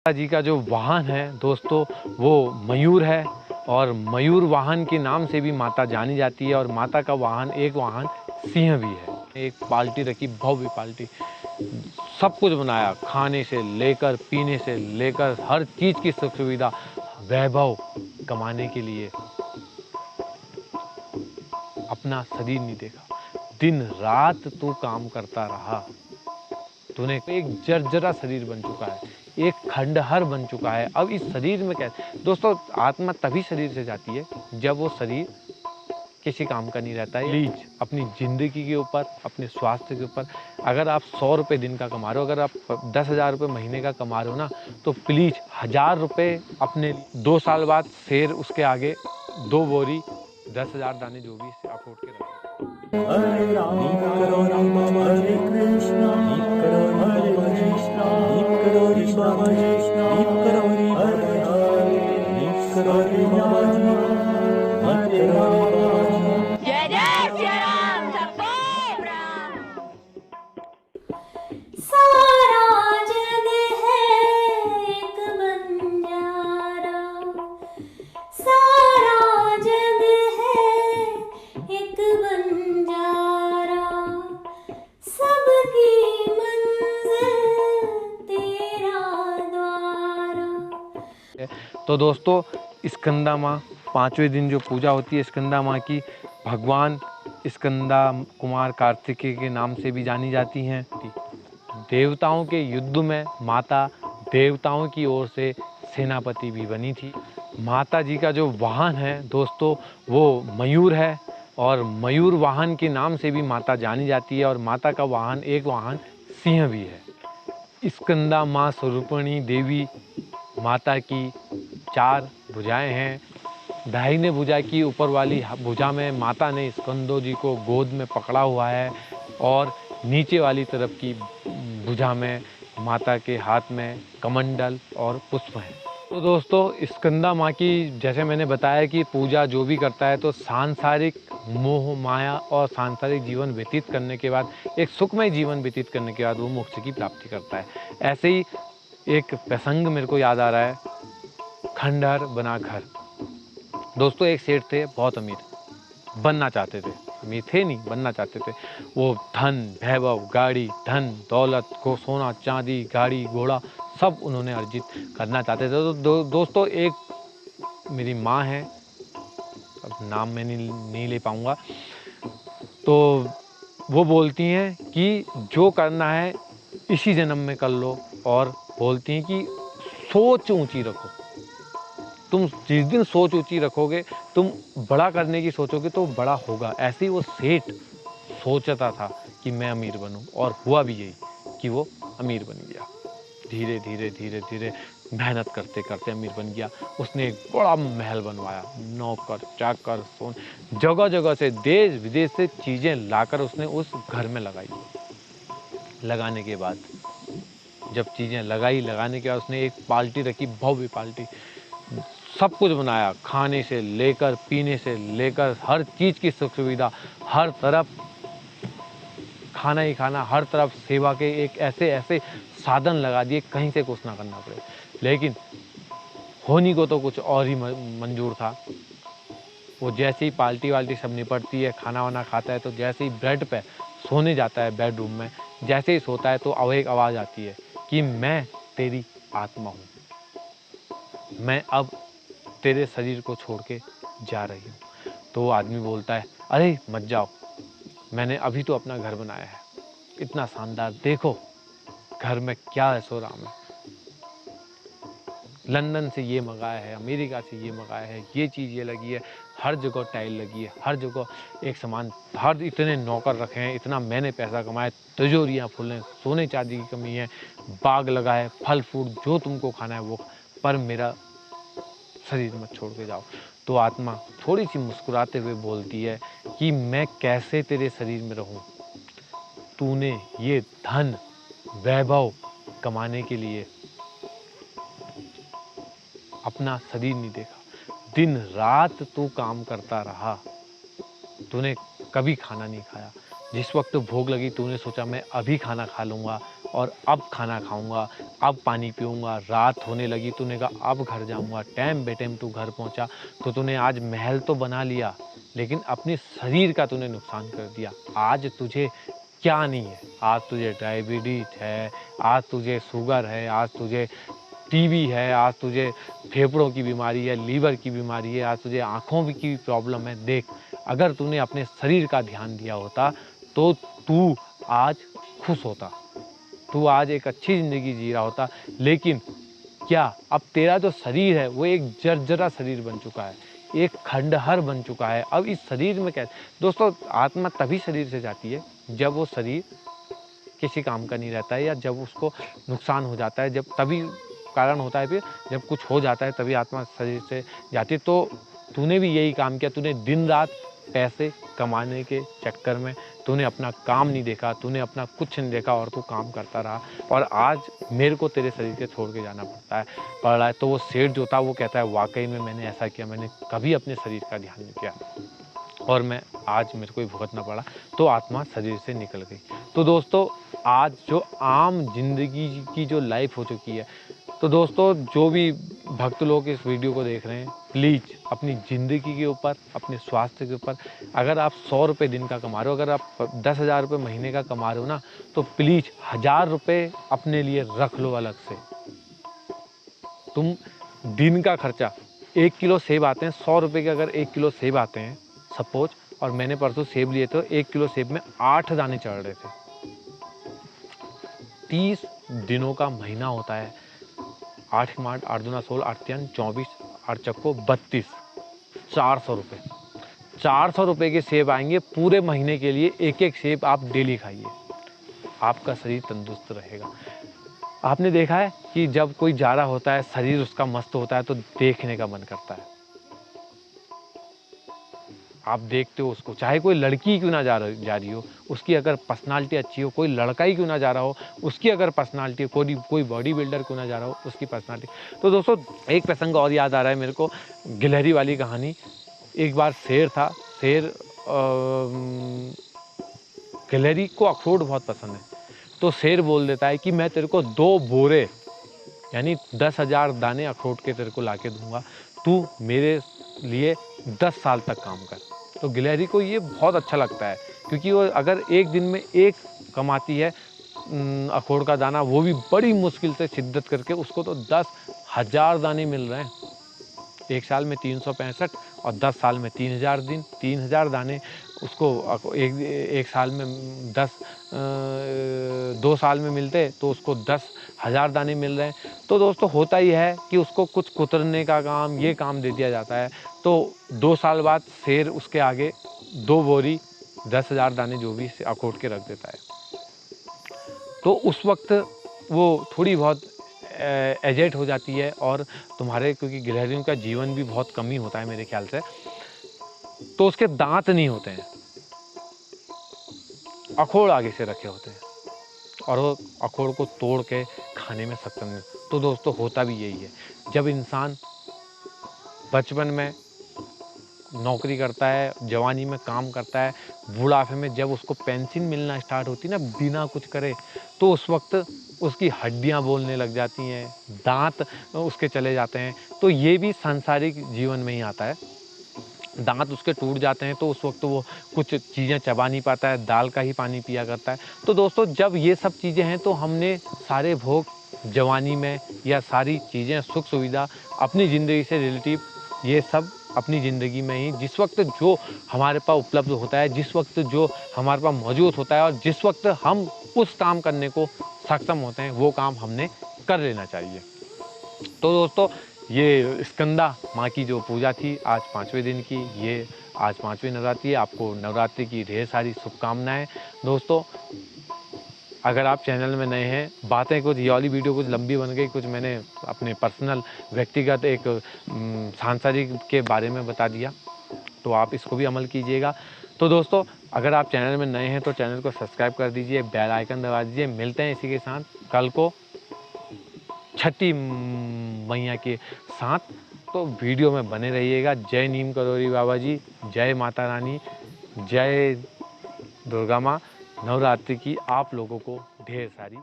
माता जी का जो वाहन है दोस्तों वो मयूर है और मयूर वाहन के नाम से भी माता जानी जाती है। और माता का वाहन एक वाहन सिंह भी है। एक पार्टी रखी, भव्य पार्टी, सब कुछ बनाया, खाने से लेकर पीने से लेकर हर चीज़ की सुख सुविधा, वैभव कमाने के लिए अपना शरीर नहीं देखा। दिन रात तू काम करता रहा, तूने एक जर्जरा शरीर बन चुका है, एक खंडहर बन चुका है। अब इस शरीर में कैसे दोस्तों, आत्मा तभी शरीर से जाती है जब वो शरीर किसी काम का नहीं रहता है। प्लीज अपनी जिंदगी के ऊपर, अपने स्वास्थ्य के ऊपर, अगर आप 100 रुपये दिन का कमा रहे हो, अगर आप 10,000 रुपये महीने का कमा रहे हो ना, तो प्लीज 1,000 रुपये अपने 2 साल बाद फिर उसके आगे 2 बोरी 10,000 दाने जो भी अफोर्ड के रखो। हरे राम हरे कृष्णा हरे कृष्णा हरे जय जय श्री राम जय राम। सारा जग है एक बंजारा, सारा जग है एक बंजारा, सबकी मंजिल तेरा द्वारा। तो दोस्तों स्कंदा माँ, 5वें दिन जो पूजा होती है स्कंदा माँ की, भगवान स्कंदा कुमार कार्तिकेय के नाम से भी जानी जाती हैं। देवताओं के युद्ध में माता देवताओं की ओर से सेनापति भी बनी थी। माता जी का जो वाहन है दोस्तों वो मयूर है और मयूर वाहन के नाम से भी माता जानी जाती है। और माता का वाहन एक वाहन सिंह भी है। स्कंदा माँ स्वरूपिणी देवी माता की 4 भुजाएं हैं। दाहिने भुजा की ऊपर वाली भुजा में माता ने स्कंदो जी को गोद में पकड़ा हुआ है और नीचे वाली तरफ की भुजा में माता के हाथ में कमंडल और पुष्प हैं। तो दोस्तों स्कंदा माँ की जैसे मैंने बताया कि पूजा जो भी करता है तो सांसारिक मोह माया और सांसारिक जीवन व्यतीत करने के बाद, एक सुखमय जीवन व्यतीत करने के बाद वो मोक्ष की प्राप्ति करता है। ऐसे ही एक प्रसंग मेरे को याद आ रहा है, खंडहर बना घर। दोस्तों एक सेठ थे बहुत अमीर, बनना चाहते थे, अमीर थे नहीं बनना चाहते थे। वो धन वैभव गाड़ी धन दौलत को सोना चांदी गाड़ी घोड़ा सब उन्होंने अर्जित करना चाहते थे। तो दोस्तों एक मेरी माँ है, अब नाम मैं नहीं ले पाऊँगा, तो वो बोलती हैं कि जो करना है इसी जन्म में कर लो। और बोलती हैं कि सोच ऊंची रखो, तुम जिस दिन सोच ऊंची रखोगे, तुम बड़ा करने की सोचोगे तो बड़ा होगा। ऐसे ही वो सेठ सोचता था कि मैं अमीर बनूं और हुआ भी यही कि वो अमीर बन गया। धीरे धीरे धीरे धीरे मेहनत करते करते अमीर बन गया। उसने एक बड़ा महल बनवाया, नौकर चाकर सोन जगह जगह से देश विदेश से चीज़ें लाकर उसने उस घर में लगाई। लगाने के बाद जब चीज़ें लगाने के बाद उसने एक पार्टी रखी, भव्य पार्टी, सब कुछ बनाया, खाने से लेकर पीने से लेकर हर चीज़ की सुख सुविधा, हर तरफ खाना ही खाना, हर तरफ सेवा के एक ऐसे ऐसे साधन लगा दिए कहीं से कुछ ना करना पड़े। लेकिन होनी को तो कुछ और ही मंजूर था। वो जैसे ही पार्टी वाल्टी सब निपटती है, खाना वाना खाता है, तो जैसे ही बेड पे सोने जाता है बेडरूम में, जैसे ही सोता है तो एक आवाज़ आती है कि मैं तेरी आत्मा हूँ, मैं अब तेरे शरीर को छोड़ के जा रही हूँ। तो वो आदमी बोलता है अरे मत जाओ, मैंने अभी तो अपना घर बनाया है, इतना शानदार, देखो घर में क्या ऐसो राम है, लंदन से ये मंगाया है, अमेरिका से ये मंगाया है, ये चीज़ ये लगी है, हर जगह टाइल लगी है, हर जगह एक समान, हर इतने नौकर रखे हैं, इतना मैंने पैसा कमाया, तिजोरियाँ फुल हैं, सोने चांदी की कमी है, बाग लगा है, फल फ्रूट जो तुमको खाना है वो, पर मेरा शरीर मत छोड़ के जाओ। तो आत्मा थोड़ी सी मुस्कुराते हुए बोलती है कि मैं कैसे तेरे शरीर में रहूं, तूने ये धन वैभव कमाने के लिए अपना शरीर नहीं देखा, दिन रात तू काम करता रहा, तूने कभी खाना नहीं खाया। जिस वक्त भूख लगी तूने सोचा मैं अभी खाना खा लूँगा और अब खाना खाऊँगा, अब पानी पीऊँगा, रात होने लगी तूने कहा अब घर जाऊँगा, टाइम बे टाइम तू घर पहुँचा, तो तूने आज महल तो बना लिया लेकिन अपने शरीर का तूने नुकसान कर दिया। आज तुझे क्या नहीं है, आज तुझे डायबिटीज है, आज तुझे शुगर है, आज तुझे टीबी है, आज तुझे फेफड़ों की बीमारी है, लीवर की बीमारी है, आज तुझे आँखों की प्रॉब्लम है। देख, अगर तूने अपने शरीर का ध्यान दिया होता तो तू आज खुश होता, तू आज एक अच्छी ज़िंदगी जी रहा होता। लेकिन क्या अब तेरा जो शरीर है वो एक जर्जरा शरीर बन चुका है, एक खंडहर बन चुका है। अब इस शरीर में क्या, दोस्तों आत्मा तभी शरीर से जाती है जब वो शरीर किसी काम का नहीं रहता है, या जब उसको नुकसान हो जाता है, जब तभी कारण होता है, फिर जब कुछ हो जाता है तभी आत्मा शरीर से जाती है। तो तूने भी यही काम किया, तूने दिन रात पैसे कमाने के चक्कर में तूने अपना काम नहीं देखा, तूने अपना कुछ नहीं देखा और तू काम करता रहा, और आज मेरे को तेरे शरीर से छोड़ के जाना पड़ रहा है। तो वो सेठ जो था वो कहता है वाकई में मैंने ऐसा किया, मैंने कभी अपने शरीर का ध्यान नहीं किया और मैं आज मेरे को ही भुगतना पड़ा। तो आत्मा शरीर से निकल गई। तो दोस्तों आज जो आम जिंदगी की जो लाइफ हो चुकी है, तो दोस्तों जो भी भक्त लोग इस वीडियो को देख रहे हैं, प्लीज़ अपनी ज़िंदगी के ऊपर, अपने स्वास्थ्य के ऊपर, अगर आप 100 रुपये दिन का कमा रहे हो, अगर आप 10,000 रुपये महीने का कमा रहे हो ना, तो प्लीज़ 1,000 रुपये अपने लिए रख लो अलग से। तुम दिन का खर्चा, 1 किलो सेब आते हैं, 100 रुपये के अगर 1 किलो सेब आते हैं सपोज, और मैंने परसों सेब लिए तो 1 किलो सेब में 8 दाने चढ़ रहे थे। 30 दिनों का महीना होता है, 8 मार्च 8 दूना 16, 8 3 24, 8 चक्को 32, 400 रुपये। 400 रुपये के सेब आएंगे पूरे महीने के लिए। एक एक सेब आप डेली खाइए, आपका शरीर तंदुरुस्त रहेगा। आपने देखा है कि जब कोई जा रहा होता है, शरीर उसका मस्त होता है तो देखने का मन करता है। आप देखते हो उसको, चाहे कोई लड़की क्यों ना जा रही हो, उसकी अगर पर्सनालिटी अच्छी हो, कोई लड़का ही क्यों ना जा रहा हो, उसकी अगर पर्सनालिटी, कोई बॉडी बिल्डर क्यों ना जा रहा हो, उसकी पर्सनालिटी। तो दोस्तों एक प्रसंग और याद आ रहा है मेरे को, गिलहरी वाली कहानी। एक बार शेर था, शेर गिलहरी को अखरोट बहुत पसंद है, तो शेर बोल देता है कि मैं तेरे को 2 बोरे यानी 10,000 दाने अखरोट के तेरे को ला के दूंगा, तू मेरे लिए 10 साल तक काम कर। तो गिलहरी को ये बहुत अच्छा लगता है, क्योंकि वो अगर एक दिन में एक कमाती है अखरोट का दाना, वो भी बड़ी मुश्किल से शिद्दत करके, उसको तो 10,000 दाने मिल रहे हैं। एक साल में 365 और 10 साल में 3,000 दिन, 3,000 दाने उसको एक साल में 2 साल में मिलते तो उसको 10,000 दाने मिल रहे हैं। तो दोस्तों होता ही है कि उसको कुछ कुतरने का काम, ये काम दे दिया जाता है। तो 2 साल बाद शेर उसके आगे 2 बोरी 10,000 दाने जो भी अखरोट के रख देता है। तो उस वक्त वो थोड़ी बहुत एजेट हो जाती है, और तुम्हारे, क्योंकि गिलहरियों का जीवन भी बहुत कम ही होता है मेरे ख्याल से, तो उसके दांत नहीं होते हैं, अखरोट आगे से रखे होते हैं और वो अखरोट को तोड़ के खाने में सक्षम नहीं। तो दोस्तों होता भी यही है, जब इंसान बचपन में नौकरी करता है, जवानी में काम करता है, बुढ़ापे में जब उसको पेंशन मिलना स्टार्ट होती है ना बिना कुछ करे, तो उस वक्त उसकी हड्डियां बोलने लग जाती हैं, दांत उसके चले जाते हैं। तो ये भी सांसारिक जीवन में ही आता है, दांत उसके टूट जाते हैं, तो उस वक्त वो कुछ चीज़ें चबा नहीं पाता है, दाल का ही पानी पिया करता है। तो दोस्तों जब ये सब चीज़ें हैं, तो हमने सारे भोग जवानी में, या सारी चीज़ें सुख सुविधा अपनी ज़िंदगी से रिलेटिव, ये सब अपनी ज़िंदगी में ही जिस वक्त जो हमारे पास उपलब्ध होता है, जिस वक्त जो हमारे पास मौजूद होता है, और जिस वक्त हम उस काम करने को सक्षम होते हैं, वो काम हमने कर लेना चाहिए। तो दोस्तों ये स्कंदा माँ की जो पूजा थी आज 5वें दिन की, ये आज 5वीं नवरात्रि है। आपको नवरात्रि की ढेर सारी शुभकामनाएं। दोस्तों अगर आप चैनल में नए हैं, बातें कुछ, ये वाली वीडियो कुछ लंबी बन गई, कुछ मैंने अपने पर्सनल व्यक्तिगत एक सांसारिक के बारे में बता दिया, तो आप इसको भी अमल कीजिएगा। तो दोस्तों अगर आप चैनल में नए हैं तो चैनल को सब्सक्राइब कर दीजिए, बेल आइकन दबा दीजिए। मिलते हैं इसी के साथ कल को छठी मैया के साथ, तो वीडियो में बने रहिएगा। जय नीम करोरी बाबा जी, जय माता रानी, जय दुर्गा माँ। नवरात्रि की आप लोगों को ढेर सारी